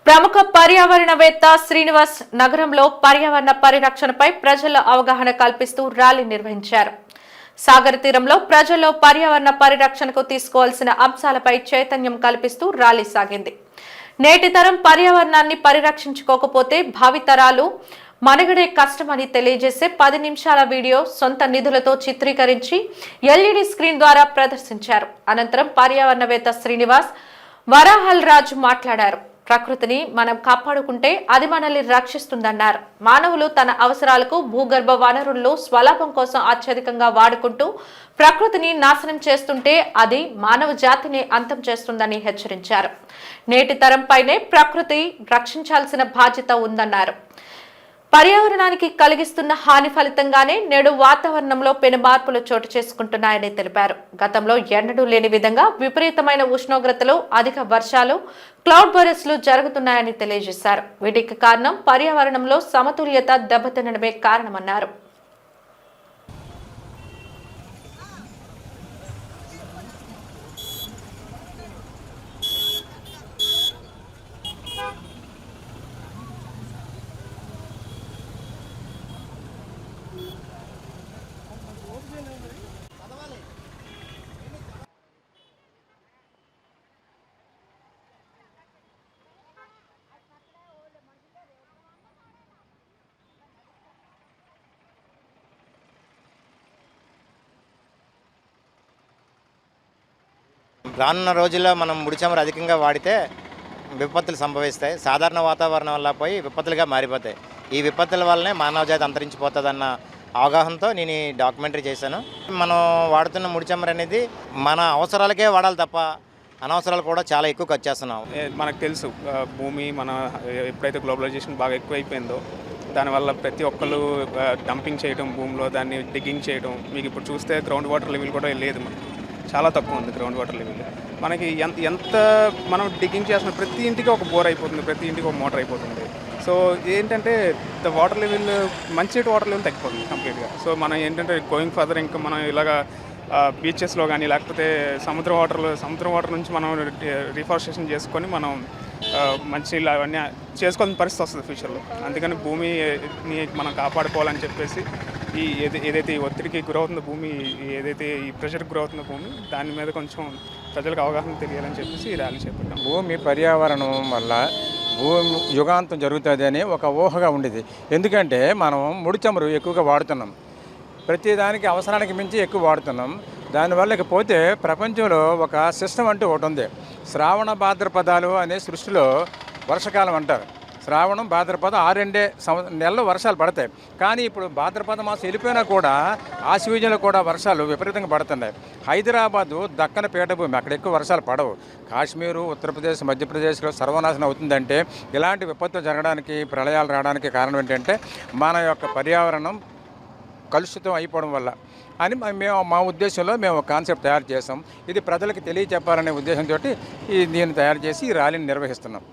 ప్రముఖ పర్యావరణవేత్త శ్రీనివాస్ నగరంలో పర్యావరణ పరిరక్షణపై ప్రజల అవగాహన కల్పిస్తూ ర్యాలీ నిర్వహించారు. సాగర్ తీరంలో ప్రజల్లో పర్యావరణ పరిరక్షణకు తీసుకోవాల్సిన అంశాలపై చైతన్యం కల్పిస్తూ ర్యాలీ సాగింది. నేటి తరం పర్యావరణాన్ని పరిరక్షించుకోకపోతే భావితరాలు మనుగడే కష్టమని తెలియజేసే 10 నిమిషాల వీడియో సొంత నిధులతో చిత్రీకరించి ఎల్ఈడి స్క్రీన్ ద్వారా ప్రదర్శించారు. అనంతరం పర్యావరణవేత్త శ్రీనివాస్ వరాహల్ రాజు మాట్లాడారు. ప్రకృతిని మనం కాపాడుకుంటే అది మనల్ని రక్షిస్తుందన్నారు. మానవులు తన అవసరాలకు భూగర్భ వనరుల్లో స్వలాభం కోసం అత్యధికంగా వాడుకుంటూ ప్రకృతిని నాశనం చేస్తుంటే అది మానవ జాతిని అంతం చేస్తుందని హెచ్చరించారు. నేటి తరంపైనే ప్రకృతి రక్షించాల్సిన బాధ్యత ఉందన్నారు. పర్యావరణానికి కలిగిస్తున్న హాని ఫలితంగానే నేడు వాతావరణంలో పెను మార్పులు చోటు చేసుకుంటున్నాయని తెలిపారు. గతంలో ఎన్నడూ లేని విధంగా విపరీతమైన ఉష్ణోగ్రతలు, అధిక వర్షాలు, క్లౌడ్ బరస్లు జరుగుతున్నాయని తెలియజేశారు. వీటికి కారణం పర్యావరణంలో సమతుల్యత దెబ్బతినడమే కారణమన్నారు. రానున్న రోజుల్లో మనం ముడి చమురు అధికంగా వాడితే విపత్తులు సంభవిస్తాయి. సాధారణ వాతావరణం వల్ల పోయి విపత్తులుగా మారిపోతాయి. ఈ విపత్తుల వల్లనే మానవజాతి అంతరించిపోతుందన్న అవగాహనతో నేను ఈ డాక్యుమెంటరీ చేశాను. మనం వాడుతున్న ముడి చమురు అనేది మన అవసరాలకే వాడాలి తప్ప అనవసరాలు కూడా చాలా ఎక్కువ ఖర్చు చేస్తున్నాం. మనకు తెలుసు భూమి మన ఎప్పుడైతే గ్లోబలైజేషన్ బాగా ఎక్కువైపోయిందో దానివల్ల ప్రతి ఒక్కళ్ళు డంపింగ్ చేయడం, భూమిలో దాన్ని డిగ్గింగ్ చేయడం. మీకు ఇప్పుడు చూస్తే గ్రౌండ్ వాటర్ లెవెల్ కూడా లేదు, మనకి చాలా తక్కువ ఉంది గ్రౌండ్ వాటర్ లెవెల్. మనకి ఎంత మనం డిగ్గింగ్ చేసిన ప్రతి ఇంటికి ఒక బోర్ అయిపోతుంది, ప్రతి ఇంటికి ఒక మోటార్ అయిపోతుంది. సో ఏంటంటే ద వాటర్ లెవెల్, మంచినీటి వాటర్ లెవెల్ తగ్గిపోతుంది కంప్లీట్గా. సో మనం ఏంటంటే గోయింగ్ ఫర్దర్ ఇంకా మనం ఇలాగా బీచెస్లో కానీ లేకపోతే సముద్రం వాటర్ నుంచి మనం రిఫారెస్టేషన్ చేసుకొని మనం మంచినీళ్ళు అవన్నీ చేసుకోవాల్సిన పరిస్థితి వస్తుంది ఫ్యూచర్లో. అందుకని భూమిని మనం కాపాడుకోవాలని చెప్పేసి ఏదైతే ఈ ఒత్తిడికి గురవుతుందో భూమి, ఏదైతే ఈ ప్రెషర్కి గురవుతుందో భూమి, దాని మీద కొంచెం ప్రజలకు అవగాహన తెలియాలని చెప్పేసి ఈ ర్యాలీ చేపట్టాం. భూమి పర్యావరణం వల్ల భూమి యుగాంతం జరుగుతుంది అని ఒక ఊహగా ఉండేది. ఎందుకంటే మనం ముడి చమురు ఎక్కువగా వాడుతున్నాం, ప్రతిదానికి అవసరానికి మించి ఎక్కువ వాడుతున్నాం. దానివల్ల ఇకపోతే ప్రపంచంలో ఒక సిస్టమ్ అంటూ ఒకటి ఉంది. శ్రావణ భాద్రపదాలు అనే సృష్టిలో వర్షకాలం అంటారు. శ్రావణం, భాద్రపద 6 నెలలు వర్షాలు పడతాయి. కానీ ఇప్పుడు భాద్రపద మాసం వెళ్ళిపోయినా కూడా ఆశ్వీజంలో కూడా వర్షాలు విపరీతంగా పడుతున్నాయి. హైదరాబాదు దక్కన పీఠభూమి, అక్కడ ఎక్కువ వర్షాలు పడవు. కాశ్మీరు, ఉత్తరప్రదేశ్, మధ్యప్రదేశ్లో సర్వనాశనం అవుతుందంటే ఇలాంటి విపత్తులు జరగడానికి, ప్రళయాలు రావడానికి కారణం ఏంటంటే మన యొక్క పర్యావరణం కలుషితం అయిపోవడం వల్ల అని మా ఉద్దేశంలో మేము కాన్సెప్ట్ తయారు చేసాం. ఇది ప్రజలకు తెలియచెప్పాలనే ఉద్దేశంతో దీన్ని తయారు చేసి ఈ ర్యాలీని నిర్వహిస్తున్నాం.